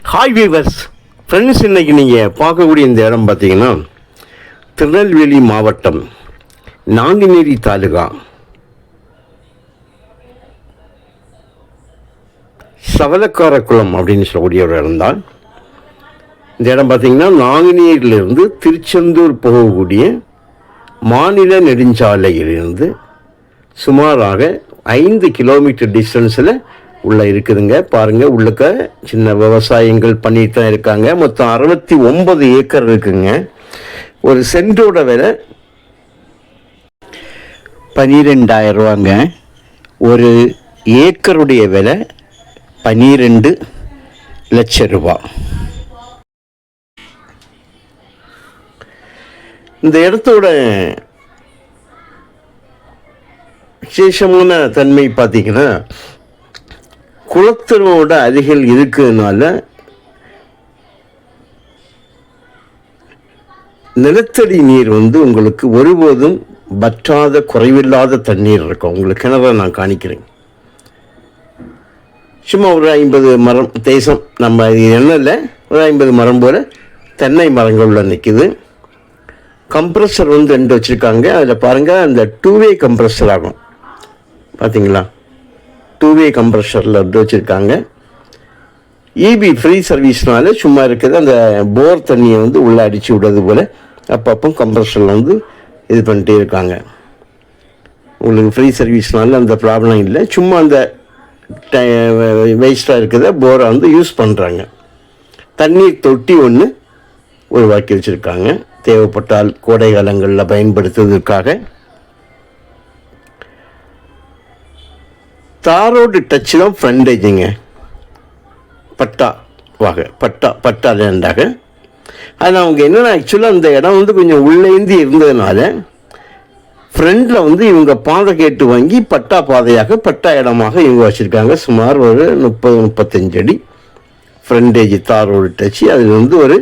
Hi viewers friends, இன்றைக்கி நீங்கள் பார்க்கக்கூடிய இந்த இடம் பார்த்தீங்கன்னா திருநெல்வேலி மாவட்டம் நாங்குநேரி தாலுகா சவலக்காரக்குளம் அப்படின்னு சொல்லக்கூடிய ஒரு இடம் தான். இந்த இடம் பார்த்திங்கன்னா நாங்குநேரியிலிருந்து திருச்செந்தூர் போகக்கூடிய மாநில நெடுஞ்சாலையிலிருந்து சுமாராக 5 கிலோமீட்டர் டிஸ்டன்ஸில் உள்ளே இருக்குதுங்க. பாருங்கள், உள்ளக்க சின்ன விவசாயங்கள் பண்ணிட்டு தான் இருக்காங்க. மொத்தம் 69 ஏக்கர் இருக்குங்க. ஒரு சென்டோட விலை 12,000 ரூபாங்க. ஒரு ஏக்கருடைய விலை 12 லட்சம் ரூபா. இந்த இடத்தோட விசேஷமான தன்மை பார்த்திங்கன்னா, குளத்தினோட அருகில் இருக்கிறதுனால நிலத்தடி நீர் உங்களுக்கு ஒருபோதும் வற்றாத குறைவில்லாத தண்ணீர் இருக்கும். உங்களுக்கு கிணறை நான் காணிக்கிறேன். சும்மா ஒரு 50 மரம் தேசம், நம்ம எண்ணெயில் ஒரு 50 மரம் போல் தென்னை மரங்களில் நிற்கிது. கம்ப்ரெஸர் 2 வச்சுருக்காங்க. அதில் பாருங்கள், அந்த 2-வே கம்ப்ரெஸர் ஆகும். பார்த்தீங்களா, 2-வே கம்ப்ரெஷரில் வச்சுருக்காங்க. இபி ஃப்ரீ சர்வீஸ்னால சும்மா இருக்குது. அந்த போர் தண்ணியை உள்ளே அடித்து விடுறது போல் அப்பப்போ கம்ப்ரெஷரில் இது பண்ணிட்டே இருக்காங்க. உங்களுக்கு ஃப்ரீ சர்வீஸ்னால அந்த ப்ராப்ளம் இல்லை. சும்மா அந்த வேஸ்ட்டாக இருக்கிறத போரை யூஸ் பண்ணுறாங்க. தண்ணீர் தொட்டி ஒன்று உருவாக்கி வச்சுருக்காங்க, தேவைப்பட்டால் கோடை காலங்களில் பயன்படுத்துவதற்காக. தாரோடு டச் தான் ஃப்ரண்டேஜுங்க. பட்டா வாக பட்டா லேண்டாக. அதில் அவங்க என்னென்னா, ஆக்சுவலாக அந்த இடம் கொஞ்சம் உள்ளேந்து இருந்ததுனால ஃப்ரண்டில் இவங்க பாதை கேட்டு வாங்கி பட்டா பாதையாக பட்டா இடமாக இவங்க வச்சுருக்காங்க. சுமார் ஒரு 30-35 அடி ஃப்ரண்டேஜ் தாரோடு டச்சு. அதில் ஒரு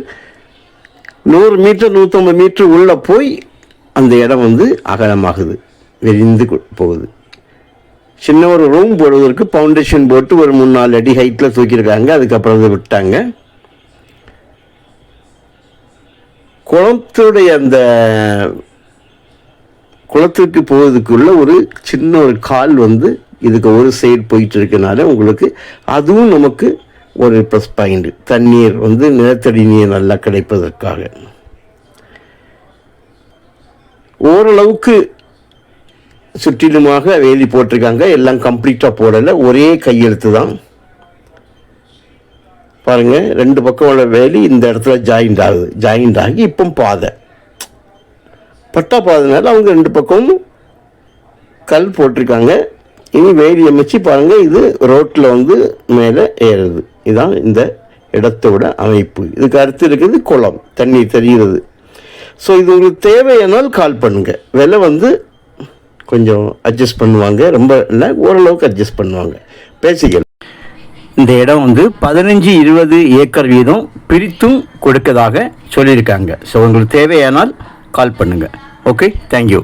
100 மீட்டர் 150 மீட்டர் உள்ளே போய் அந்த இடம் அகலமாகுது, விரிந்து போகுது. சின்ன ஒரு ரூம் போடுவதற்கு ஃபவுண்டேஷன் போட்டு ஒரு 3-4 அடி ஹைட்டில் தூக்கியிருக்காங்க. அதுக்கப்புறம் அதை விட்டாங்க. குளத்துடைய அந்த குளத்துக்கு போவதுக்குள்ள ஒரு சின்ன ஒரு கால் இதுக்கு ஒரு சைடு போயிட்டு இருக்கனால உங்களுக்கு அதுவும் நமக்கு ஒரு ப்ளஸ் பாயிண்ட். தண்ணீர் நிலத்தடி நீர் நல்லா கிடைப்பதற்காக ஓரளவுக்கு சுற்றிலுமாக வேலி போட்டிருக்காங்க. எல்லாம் கம்ப்ளீட்டாக போடலை, ஒரே கையெழுத்து தான். பாருங்கள், 2 பக்கம் உள்ள வேலி இந்த இடத்துல ஜாயிண்ட் ஆகி இப்போ பாதை பட்டா பாதைனால அவங்க 2 பக்கமும் கல் போட்டிருக்காங்க. இனி வேலி அமைச்சு பாருங்கள், இது ரோட்டில் மேலே ஏறுது. இதுதான் இந்த இடத்தோட அமைப்பு. இதுக்கு அடுத்து இருக்குது குளம், தண்ணி தெரிகிறது. ஸோ இது உங்களுக்கு தேவையானால் கால் பண்ணுங்கள். விலை கொஞ்சம் அட்ஜஸ்ட் பண்ணுவாங்க, ரொம்ப இல்லை, ஓரளவுக்கு அட்ஜஸ்ட் பண்ணுவாங்க, பேசிக்கலாம். இந்த இடம் 15-20 ஏக்கர் வீதம் பிரித்தும் கொடுக்கதாக சொல்லியிருக்காங்க. ஸோ உங்களுக்கு தேவையானால் கால் பண்ணுங்கள். Okay, thank you.